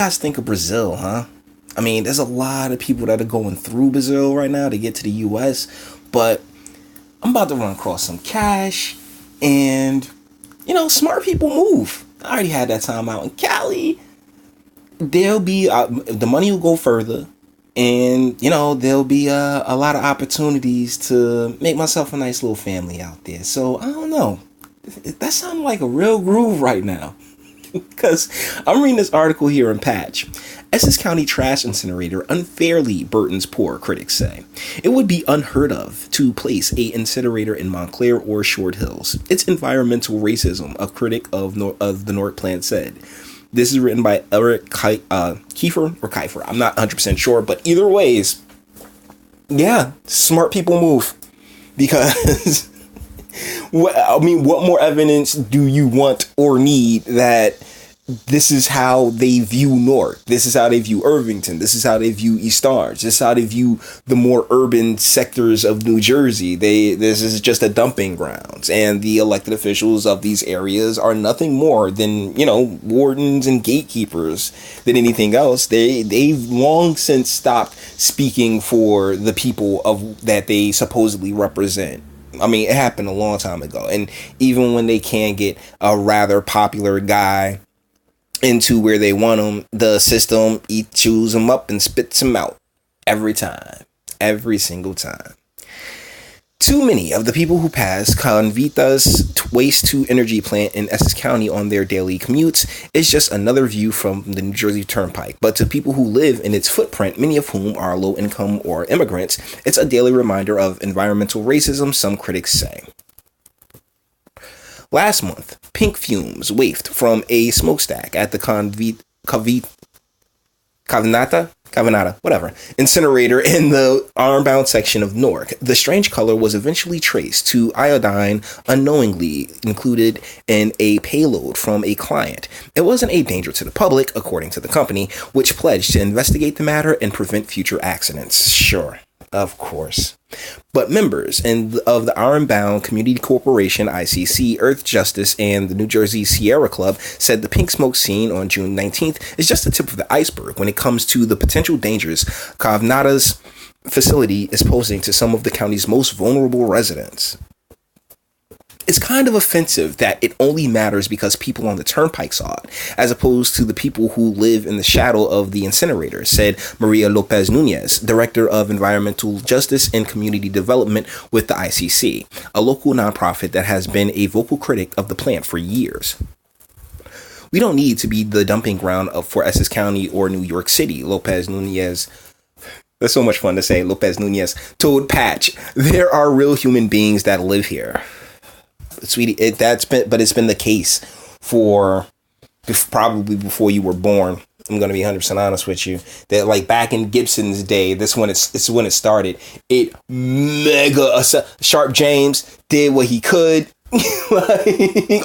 Guys think of Brazil, huh? I mean, there's a lot of people that are going through Brazil right now to get to the US, but I'm about to run across some cash and, smart people move. I already had that time out in Cali. There'll be, the money will go further, and, there'll be a lot of opportunities to make myself a nice little family out there. So, I don't know. That sounds like a real groove right now. Because I'm reading this article here in Patch. Essex County trash incinerator unfairly burdens poor, critics say. It would be unheard of to place a incinerator in Montclair or Short Hills. It's environmental racism, a critic of the Newark plant said. This is written by Eric Kiefer or Kiefer. I'm not 100% sure, but either ways, yeah, smart people move. Because what more evidence do you want or need that this is how they view Newark? This is how they view Irvington. This is how they view East Orange. This is how they view the more urban sectors of New Jersey. This is just a dumping grounds, and the elected officials of these areas are nothing more than wardens and gatekeepers than anything else. They've long since stopped speaking for the people that they supposedly represent. I mean, it happened a long time ago. And even when they can get a rather popular guy into where they want him, the system chews him up and spits him out every time. Every single time. Too many of the people who pass Convita's waste-to-energy plant in Essex County on their daily commutes is just another view from the New Jersey Turnpike. But to people who live in its footprint, many of whom are low-income or immigrants, it's a daily reminder of environmental racism, some critics say. Last month, pink fumes wafted from a smokestack at the Cavanata, incinerator in the Ironbound section of Newark. The strange color was eventually traced to iodine unknowingly included in a payload from a client. It wasn't a danger to the public, according to the company, which pledged to investigate the matter and prevent future accidents. Sure, of course. But members of the Ironbound Community Corporation, ICC, Earth Justice, and the New Jersey Sierra Club said the pink smoke seen on June 19th is just the tip of the iceberg when it comes to the potential dangers Cavanata's facility is posing to some of the county's most vulnerable residents. It's kind of offensive that it only matters because people on the turnpike saw it, as opposed to the people who live in the shadow of the incinerator, said Maria Lopez Nunez, Director of Environmental Justice and Community Development with the ICC, a local nonprofit that has been a vocal critic of the plant for years. We don't need to be the dumping ground for Essex County or New York City, Lopez Nunez. That's so much fun to say, Lopez Nunez told Patch. There are real human beings that live here. Sweetie, it's been the case for probably before you were born. I'm gonna be 100% honest with you. That like back in Gibson's day, it's when it started. Sharp James did what he could,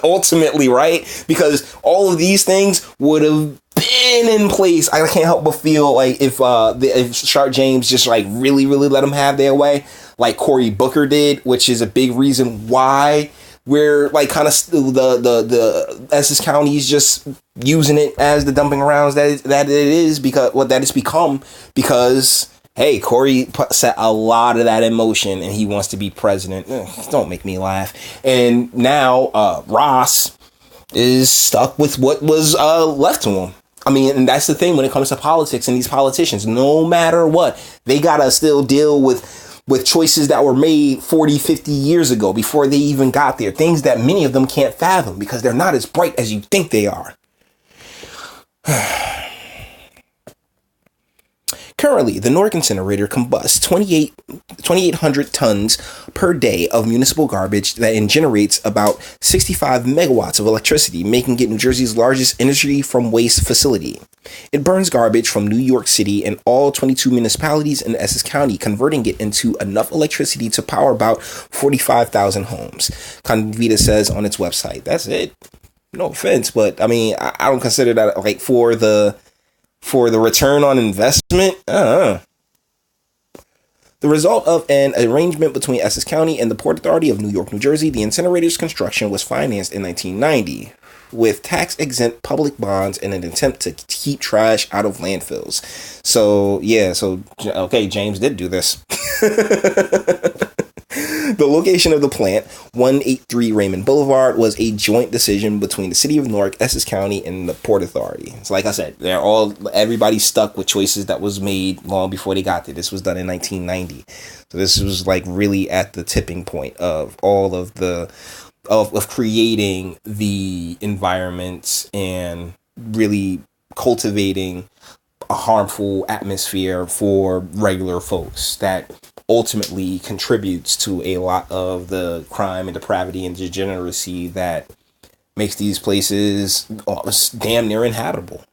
ultimately, right? Because all of these things would have been in place. I can't help but feel like if Sharp James just like really let them have their way, like Cory Booker did, which is a big reason why we're like kind of the Essex County is just using it as the dumping grounds that it is because what that it's become, because hey, Cory set a lot of that in motion and he wants to be president. Don't make me laugh. And now Ross is stuck with what was left to him. I mean, and that's the thing when it comes to politics and these politicians, no matter what, they gotta still deal with choices that were made 40, 50 years ago before they even got there. Things that many of them can't fathom because they're not as bright as you think they are. Currently, the Newark incinerator combusts 2,800 tons per day of municipal garbage and generates about 65 megawatts of electricity, making it New Jersey's largest energy from waste facility. It burns garbage from New York City and all 22 municipalities in Essex County, converting it into enough electricity to power about 45,000 homes, Convita says on its website. That's it. No offense, but I mean, I don't consider that like for the return on investment. The result of an arrangement between Essex County and the Port Authority of New York, New Jersey, the incinerator's construction was financed in 1990. with tax-exempt public bonds in an attempt to keep trash out of landfills. So, yeah, okay, James did do this. The location of the plant, 183 Raymond Boulevard, was a joint decision between the city of Newark, Essex County, and the Port Authority. So like I said, everybody's stuck with choices that was made long before they got there. This was done in 1990. So this was like really at the tipping point of all of of creating the environments and really cultivating a harmful atmosphere for regular folks that ultimately contributes to a lot of the crime and depravity and degeneracy that makes these places damn near inhabitable.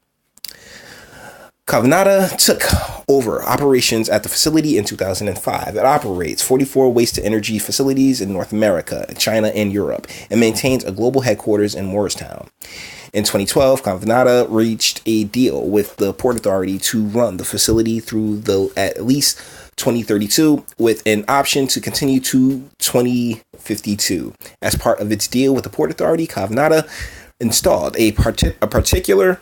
Cavanata took over operations at the facility in 2005. It operates 44 waste-to-energy facilities in North America, China, and Europe, and maintains a global headquarters in Moorestown. In 2012, Cavanata reached a deal with the Port Authority to run the facility through at least 2032, with an option to continue to 2052. As part of its deal with the Port Authority, Cavanata installed a particulate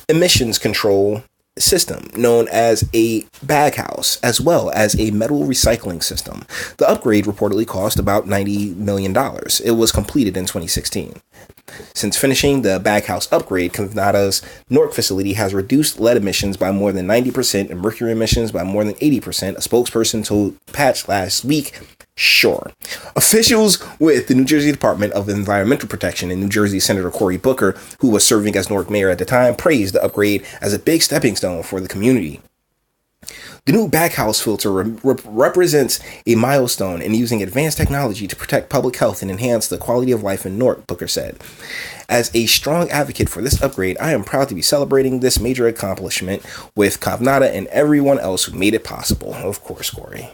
emissions control system known as a baghouse, as well as a metal recycling system. The upgrade reportedly cost about $90 million. It was completed in 2016. Since finishing the baghouse upgrade, Cavanata's Newark facility has reduced lead emissions by more than 90% and mercury emissions by more than 80%, a spokesperson told Patch last week. Sure. Officials with the New Jersey Department of Environmental Protection and New Jersey Senator Cory Booker, who was serving as Newark mayor at the time, praised the upgrade as a big stepping stone for the community. The new baghouse filter represents a milestone in using advanced technology to protect public health and enhance the quality of life in Newark, Booker said. As a strong advocate for this upgrade, I am proud to be celebrating this major accomplishment with Cavanata and everyone else who made it possible. Of course, Cory.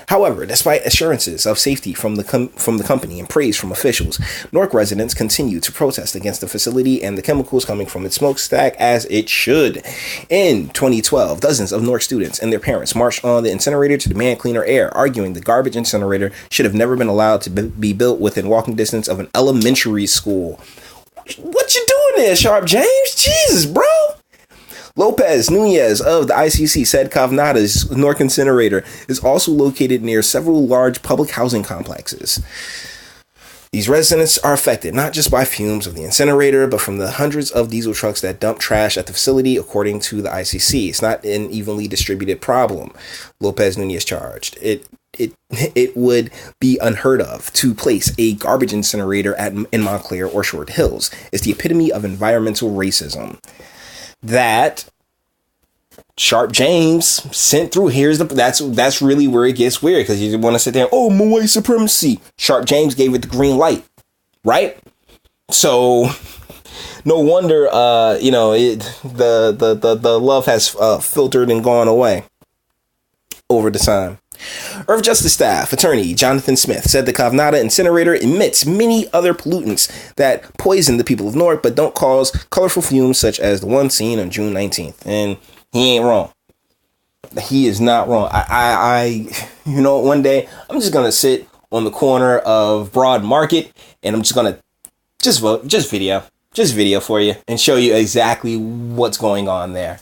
However, despite assurances of safety from the company and praise from officials, Newark residents continue to protest against the facility and the chemicals coming from its smokestack, as it should. In 2012, dozens of Newark students and their parents marched on the incinerator to demand cleaner air, arguing the garbage incinerator should have never been allowed to be built within walking distance of an elementary school. What you doing there, Sharp James? Jesus, bro! Lopez Nunez of the ICC said Cavanata's Newark incinerator is also located near several large public housing complexes. These residents are affected not just by fumes of the incinerator, but from the hundreds of diesel trucks that dump trash at the facility, according to the ICC. It's not an evenly distributed problem, Lopez Nunez charged. It would be unheard of to place a garbage incinerator in Montclair or Short Hills. It's the epitome of environmental racism that Sharp James sent through. That's really where it gets weird, because you want to sit there, oh, my white supremacy. Sharp James gave it the green light, right? So no wonder the love has filtered and gone away over the time. Earth Justice Staff Attorney Jonathan Smith said the Cavanata incinerator emits many other pollutants that poison the people of Newark, but don't cause colorful fumes such as the one seen on June 19th. And he ain't wrong. He is not wrong. One day I'm just going to sit on the corner of Broad Market and I'm just going to just video for you and show you exactly what's going on there.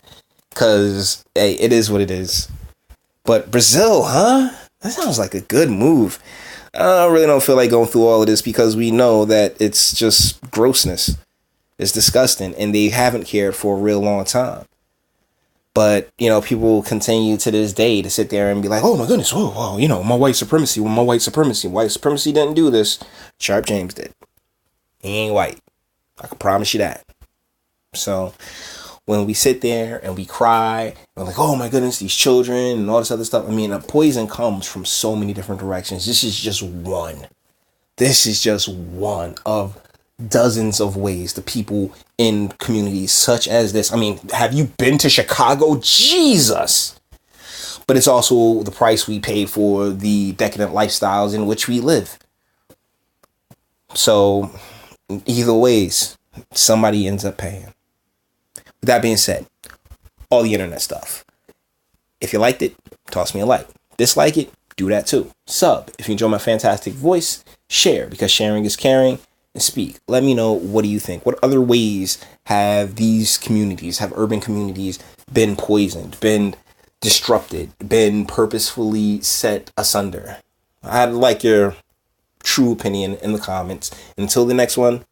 Because, hey, it is what it is. But Brazil, huh? That sounds like a good move. I really don't feel like going through all of this, because we know that it's just grossness. It's disgusting, and they haven't cared for a real long time. But, people continue to this day to sit there and be like, oh my goodness, my white supremacy. White supremacy didn't do this. Sharp James did. He ain't white. I can promise you that. So when we sit there and we cry, and we're like, oh my goodness, these children and all this other stuff. I mean, the poison comes from so many different directions. This is just one. This is just one of dozens of ways the people in communities such as this. I mean, have you been to Chicago? Jesus. But it's also the price we pay for the decadent lifestyles in which we live. So either ways, somebody ends up paying. With that being said, all the internet stuff. If you liked it, toss me a like. Dislike it, do that too. Sub if you enjoy my fantastic voice. Share, because sharing is caring. and speak. Let me know, what do you think? What other ways have these communities, have urban communities been poisoned, been disrupted, been purposefully set asunder? I'd like your true opinion in the comments. Until the next one,